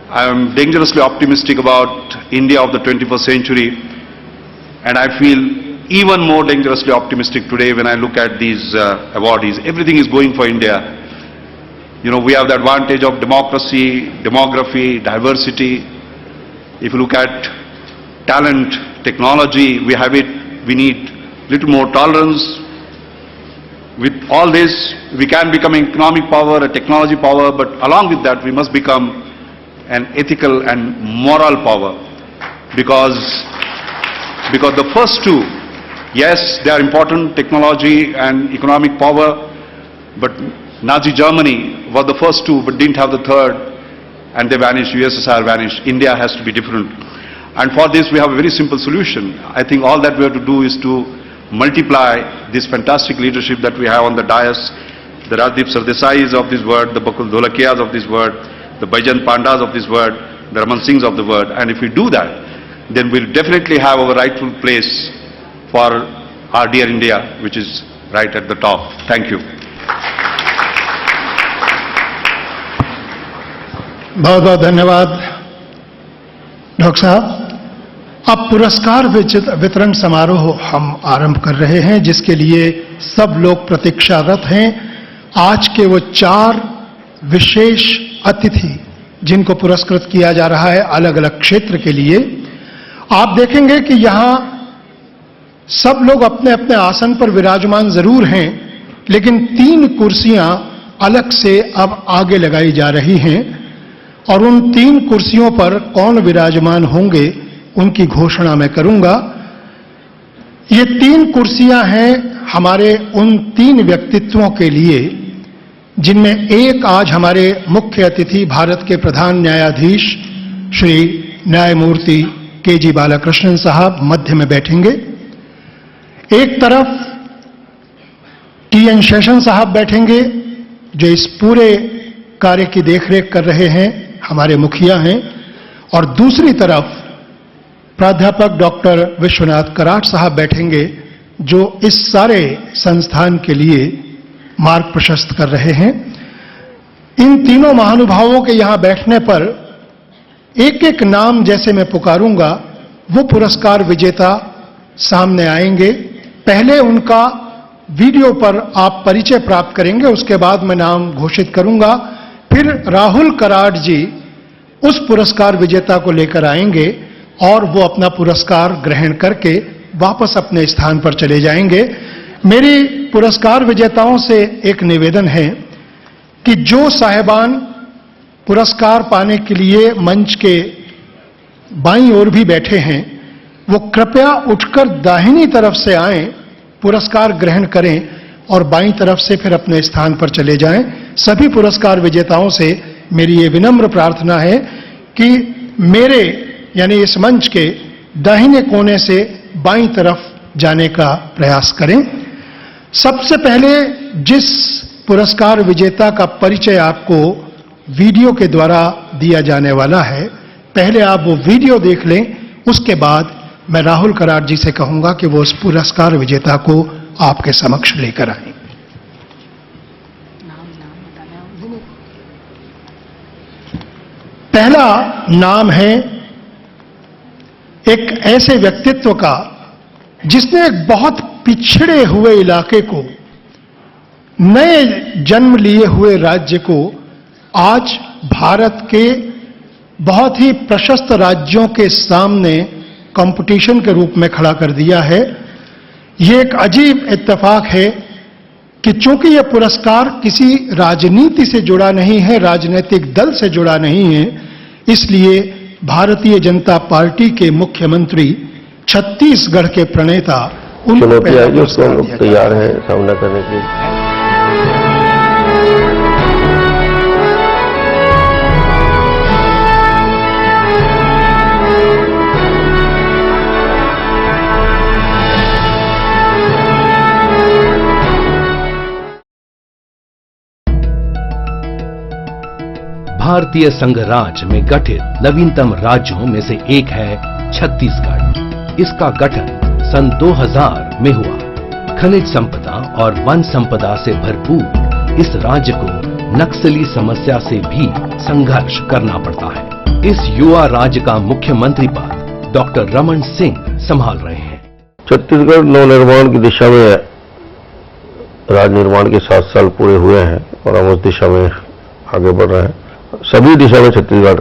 I am dangerously optimistic about India of the 21st century, and I feel even more dangerously optimistic today when I look at these awardees. Everything is going for India. You know, we have the advantage of democracy, demography, diversity. If you look at talent, technology, we have it. We need little more tolerance. With all this, we can become an economic power, a technology power, but along with that, we must become an ethical and moral power. Because the first two, yes, they are important, technology and economic power, but Nazi Germany was the first two, but didn't have the third, and they vanished, USSR vanished. India has to be different. And for this, we have a very simple solution. I think all that we have to do is to multiply this fantastic leadership that we have on the dais, the Rajdeep Sardesais of this world, the Bakul Dholakiyas of this world, the Baijan Pandas of this world, the Raman Singhs of the world. And if we do that, then we'll definitely have our rightful place for our dear India, which is right at the top. Thank you. बहुत बहुत धन्यवाद doctor साहब। अब पुरस्कार वितरण समारोह हम आरंभ कर रहे हैं, जिसके लिए सब लोग प्रतीक्षारत हैं। आज के वो 4 विशेष अतिथि जिनको पुरस्कृत किया जा रहा है अलग अलग क्षेत्र के लिए, आप देखेंगे कि यहां सब लोग अपने अपने आसन पर विराजमान जरूर हैं, लेकिन 3 कुर्सियां अलग से अब आगे लगाई जा रही हैं और उन 3 कुर्सियों पर कौन विराजमान होंगे उनकी घोषणा मैं करूंगा। ये 3 कुर्सियां हैं हमारे उन 3 व्यक्तित्वों के लिए जिनमें एक आज हमारे मुख्य अतिथि भारत के प्रधान न्यायाधीश श्री न्यायमूर्ति के.जी. बालाकृष्णन साहब मध्य में बैठेंगे। एक तरफ टी.एन. शेषन साहब बैठेंगे जो इस पूरे कार्य की देखरेख कर रहे हैं, हमारे मुखिया हैं, और दूसरी तरफ प्राध्यापक डॉक्टर विश्वनाथ कराट साहब बैठेंगे जो इस सारे संस्थान के लिए मार्ग प्रशस्त कर रहे हैं। इन तीनों महानुभावों के यहां बैठने पर एक एक नाम जैसे मैं पुकारूंगा वो पुरस्कार विजेता सामने आएंगे। पहले उनका वीडियो पर आप परिचय प्राप्त करेंगे, उसके बाद मैं नाम घोषित करूंगा। फिर राहुल कराट जी उस पुरस्कार विजेता को लेकर आएंगे और वो अपना पुरस्कार ग्रहण करके वापस अपने स्थान पर चले जाएंगे। मेरी पुरस्कार विजेताओं से एक निवेदन है कि जो साहिबान पुरस्कार पाने के लिए मंच के बाईं ओर भी बैठे हैं, वो कृपया उठकर दाहिनी तरफ से आएं, पुरस्कार ग्रहण करें और बाईं तरफ से फिर अपने स्थान पर चले जाएं। सभी पुरस्कार विजेताओं से मेरी ये विनम्र प्रार्थना है कि मेरे यानी इस मंच के दाहिने कोने से बाईं तरफ जाने का प्रयास करें। सबसे पहले जिस पुरस्कार विजेता का परिचय आपको वीडियो के द्वारा दिया जाने वाला है, पहले आप वो वीडियो देख लें, उसके बाद मैं राहुल कराट जी से कहूंगा कि वो उस पुरस्कार विजेता को आपके समक्ष लेकर आए। पहला नाम है एक ऐसे व्यक्तित्व का जिसने एक बहुत पिछड़े हुए इलाके को, नए जन्म लिए हुए राज्य को आज भारत के बहुत ही प्रशस्त राज्यों के सामने कंपटीशन के रूप में खड़ा कर दिया है। ये एक अजीब इत्तेफाक है कि चूंकि यह पुरस्कार किसी राजनीति से जुड़ा नहीं है, राजनीतिक दल से जुड़ा नहीं है, इसलिए भारतीय जनता पार्टी के मुख्यमंत्री, छत्तीसगढ़ के प्रणेता उनको तैयार है सामना करने के लिए। भारतीय संघ राज्य में गठित नवीनतम राज्यों में से एक है छत्तीसगढ़। इसका गठन सन 2000 में हुआ। खनिज संपदा और वन संपदा से भरपूर इस राज्य को नक्सली समस्या से भी संघर्ष करना पड़ता है। इस युवा राज्य का मुख्यमंत्री पद डॉक्टर रमन सिंह संभाल रहे हैं। छत्तीसगढ़ नवनिर्माण की दिशा में राज निर्माण के 7 साल पूरे हुए हैं और हम उस दिशा में आगे बढ़ रहे हैं। सभी दिशा में छत्तीसगढ़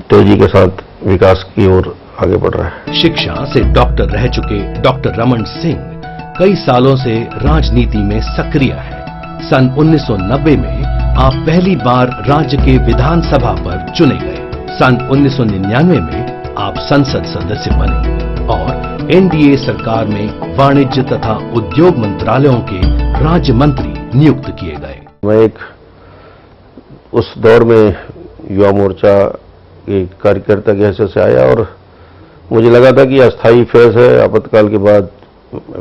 तेजी के साथ विकास की ओर आगे बढ़ रहा है। शिक्षा से डॉक्टर रह चुके डॉक्टर रमन सिंह कई सालों से राजनीति में सक्रिय हैं। सन 1990 में आप पहली बार राज्य के विधानसभा पर चुने गए। सन 1999 में आप संसद सदस्य बने और एनडीए सरकार में वाणिज्य तथा उद्योग मंत्रालयों के राज्य मंत्री नियुक्त किए गए। मैं उस दौर में युवा मोर्चा के कार्यकर्ता की हैसियत से आया और मुझे लगा था कि अस्थायी फेज है, आपातकाल के बाद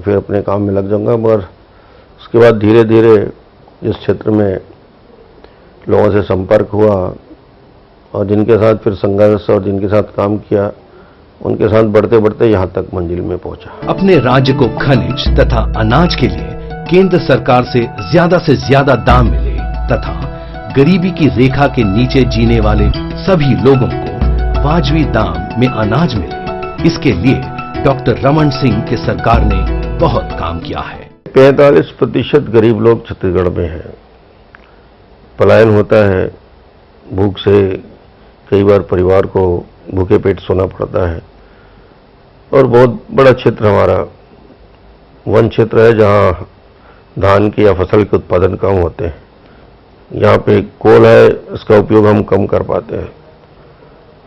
फिर अपने काम में लग जाऊंगा। मगर उसके बाद धीरे धीरे इस क्षेत्र में लोगों से संपर्क हुआ और जिनके साथ फिर संघर्ष और जिनके साथ काम किया, उनके साथ बढ़ते बढ़ते यहाँ तक मंजिल में पहुंचा। अपने राज्य को खनिज तथा अनाज के लिए केंद्र सरकार से ज्यादा दाम मिले तथा गरीबी की रेखा के नीचे जीने वाले सभी लोगों को वाजबी दाम में अनाज मिले, इसके लिए डॉक्टर रमन सिंह की सरकार ने बहुत काम किया है। 45% गरीब लोग छत्तीसगढ़ में हैं। पलायन होता है, भूख से कई बार परिवार को भूखे पेट सोना पड़ता है और बहुत बड़ा क्षेत्र हमारा वन क्षेत्र है जहां धान की या फसल के उत्पादन कम होते हैं। यहाँ पे कोल है, इसका उपयोग हम कम कर पाते हैं।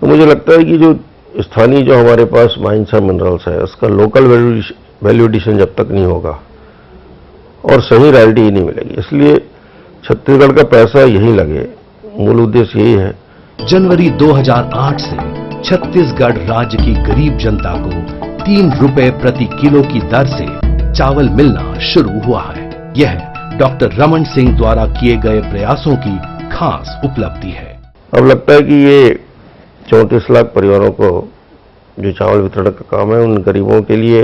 तो मुझे लगता है कि जो स्थानीय जो हमारे पास माइंस है, मिनरल्स है, उसका लोकल वैल्यू एडिशन जब तक नहीं होगा और सही रॉयल्टी ही नहीं मिलेगी, इसलिए छत्तीसगढ़ का पैसा यही लगे, मूल उद्देश्य यही है। जनवरी 2008 से छत्तीसगढ़ राज्य की गरीब जनता को 3 रुपए प्रति किलो की दर से चावल मिलना शुरू हुआ है। यह डॉक्टर रमन सिंह द्वारा किए गए प्रयासों की खास उपलब्धि है। अब लगता है कि ये 34 लाख परिवारों को जो चावल वितरण का काम है, उन गरीबों के लिए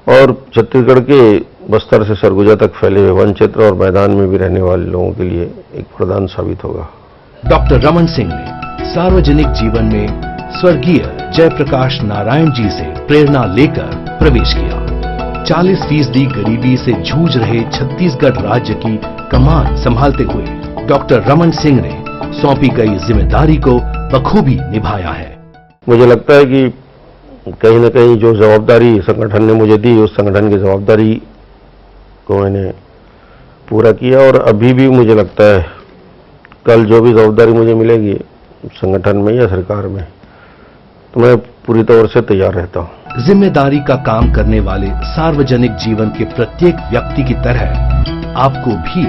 और छत्तीसगढ़ के बस्तर से सरगुजा तक फैले हुए वन क्षेत्र और मैदान में भी रहने वाले लोगों के लिए एक वरदान साबित होगा। डॉक्टर रमन सिंह ने सार्वजनिक जीवन में स्वर्गीय जयप्रकाश नारायण जी से प्रेरणा लेकर प्रवेश किया। 40% गरीबी से जूझ रहे छत्तीसगढ़ राज्य की कमान संभालते हुए डॉक्टर रमन सिंह ने सौंपी गई जिम्मेदारी को बखूबी निभाया है। मुझे लगता है कि कहीं न कहीं जो जवाबदारी संगठन ने मुझे दी, उस संगठन की जवाबदारी को मैंने पूरा किया और अभी भी मुझे लगता है कल जो भी जवाबदारी मुझे मिलेगी संगठन में या सरकार में, तो मैं पूरी तौर से तैयार रहता हूं। जिम्मेदारी का काम करने वाले सार्वजनिक जीवन के प्रत्येक व्यक्ति की तरह आपको भी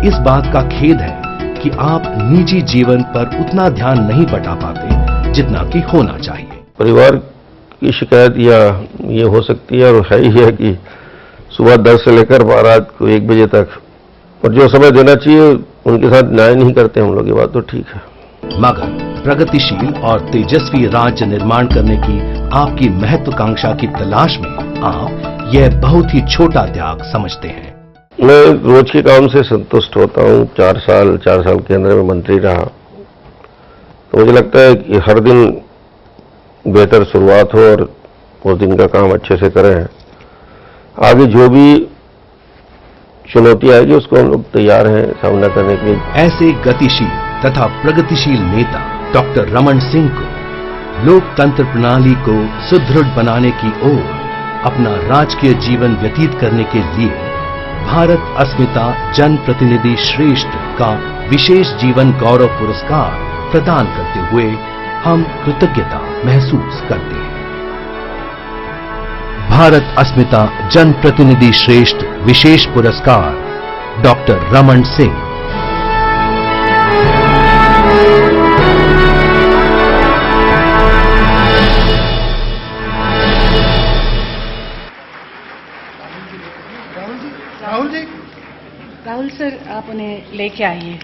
इस बात का खेद है कि आप निजी जीवन पर उतना ध्यान नहीं बटा पाते जितना कि होना चाहिए। परिवार की शिकायत या ये हो सकती है और है ही है कि सुबह 10 से लेकर रात को 1 बजे तक और जो समय देना चाहिए उनके साथ न्याय नहीं करते हम लोग, ये बात तो ठीक है। मगर प्रगतिशील और तेजस्वी राज्य निर्माण करने की आपकी महत्वाकांक्षा की तलाश में आप यह बहुत ही छोटा त्याग समझते हैं। मैं रोज के काम से संतुष्ट होता हूँ। 4 साल केंद्र में मंत्री रहा, तो मुझे लगता है कि हर दिन बेहतर शुरुआत हो और उस दिन का काम अच्छे से करें। आगे जो भी चुनौती आएगी उसको हम लोग तैयार हैं सामना करने के लिए। ऐसे गतिशील तथा प्रगतिशील नेता डॉक्टर रमन सिंह को लोकतंत्र प्रणाली को सुदृढ़ बनाने की ओर अपना राजकीय जीवन व्यतीत करने के लिए भारत अस्मिता जन प्रतिनिधि श्रेष्ठ का विशेष जीवन गौरव पुरस्कार प्रदान करते हुए हम कृतज्ञता महसूस करते हैं। भारत अस्मिता जन प्रतिनिधि श्रेष्ठ विशेष पुरस्कार डॉक्टर रमन सिंह। राहुल सर, आप उन्हें लेके आइए।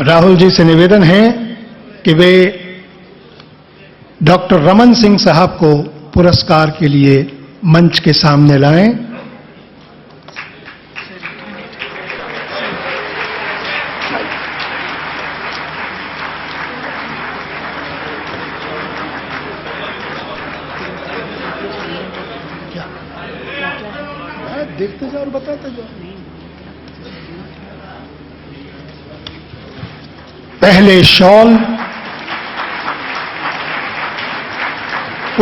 राहुल जी से निवेदन है कि वे डॉक्टर रमन सिंह साहब को पुरस्कार के लिए मंच के सामने लाएं। देखते जाओ और बताते जाओ। पहले शॉल,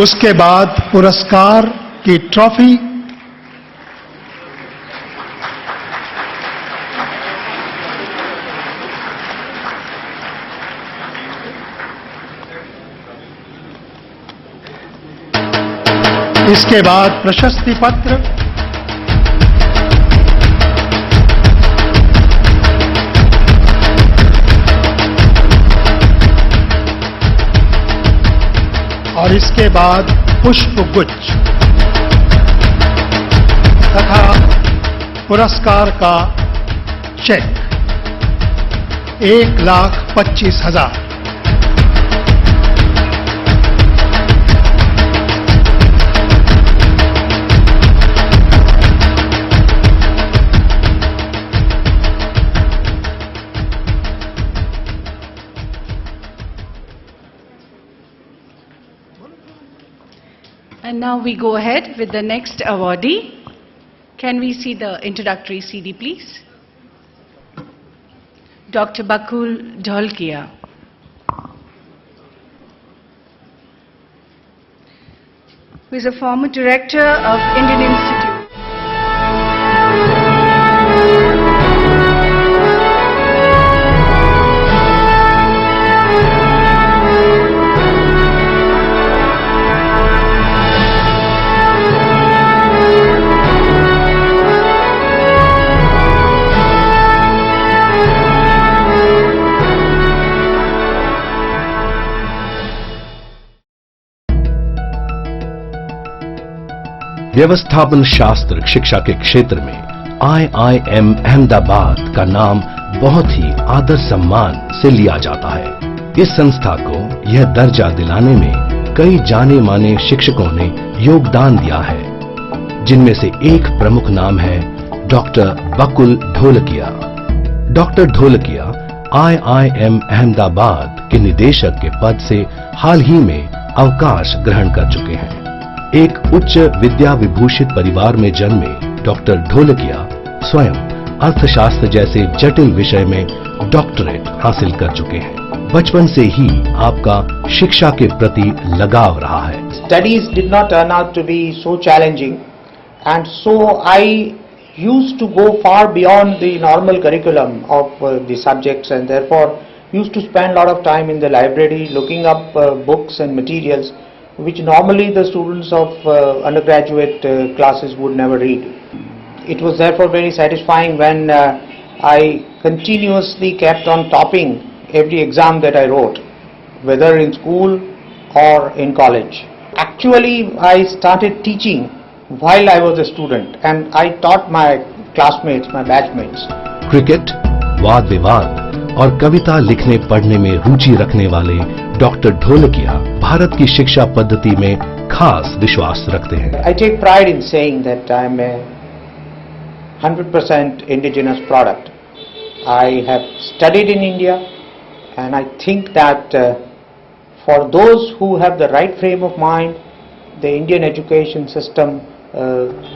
उसके बाद पुरस्कार की ट्रॉफी, इसके बाद प्रशस्ति पत्र, और इसके बाद पुष्प गुच्छ तथा पुरस्कार का check 1,25,000। And now we go ahead with the next awardee. Can we see the introductory CD, please? Dr. Bakul Dholkia. Who is a former director of Indian Institute. व्यवस्थापन शास्त्र शिक्षा के क्षेत्र में IIM अहमदाबाद का नाम बहुत ही आदर सम्मान से लिया जाता है। इस संस्था को यह दर्जा दिलाने में कई जाने माने शिक्षकों ने योगदान दिया है, जिनमें से एक प्रमुख नाम है डॉक्टर बकुल ढोलकिया। डॉक्टर ढोलकिया IIM अहमदाबाद के निदेशक के पद से हाल ही में अवकाश ग्रहण कर चुके हैं। एक उच्च विद्या विभूषित परिवार में जन्मे डॉक्टर ढोलकिया स्वयं अर्थशास्त्र जैसे जटिल विषय में डॉक्टरेट हासिल कर चुके हैं। बचपन से ही आपका शिक्षा के प्रति लगाव रहा है। Studies did not turn out to be so challenging, and so I used to go far beyond the normal curriculum of the subjects, and therefore used to spend a lot of time in the library looking up books and materials which normally the students of undergraduate classes would never read. It was therefore very satisfying when I continuously kept on topping every exam that I wrote, whether in school or in college. Actually, I started teaching while I was a student, and I taught my classmates, my batchmates. Cricket, वाद विवाद और कविता लिखने पढ़ने में रुचि रखने वाले doctor Dholakia Bharat की शिक्षा पद्धति में खास विश्वास रखते हैं। I take pride in saying that I am a 100% indigenous product. I have studied in India, and I think that for those who have the right frame of mind, the Indian education system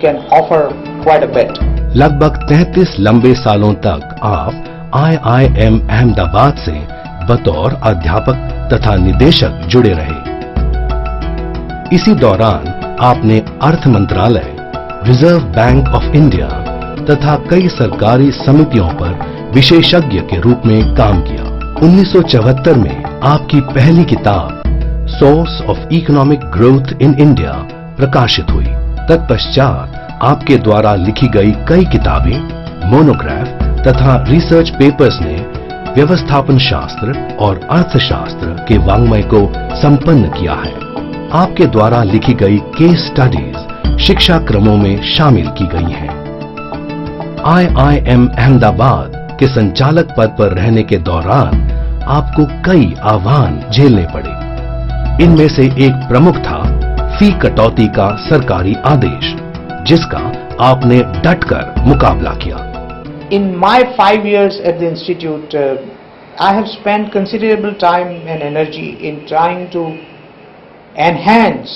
can offer quite a bit. लगभग 33 लंबे सालों तक आप IIM Ahmedabad से बतौर अध्यापक तथा निदेशक जुड़े रहे। इसी दौरान आपने अर्थ मंत्रालय, रिजर्व बैंक ऑफ इंडिया तथा कई सरकारी समितियों पर विशेषज्ञ के रूप में काम किया। 1974 में आपकी पहली किताब source of economic growth in India प्रकाशित हुई। तत्पश्चात आपके द्वारा लिखी गई कई किताबें, मोनोग्राफ तथा रिसर्च पेपर्स ने व्यवस्थापन शास्त्र और अर्थशास्त्र के वांग्मय को संपन्न किया है। आपके द्वारा लिखी गई केस स्टडीज शिक्षा क्रमों में शामिल की गई हैं। IIM अहमदाबाद के संचालक पद पर रहने के दौरान आपको कई आह्वान झेलने पड़े। इनमें से एक प्रमुख था फी कटौती का सरकारी आदेश, जिसका आपने डटकर मुकाबला किया। In my 5 years at the institute, I have spent considerable time and energy in trying to enhance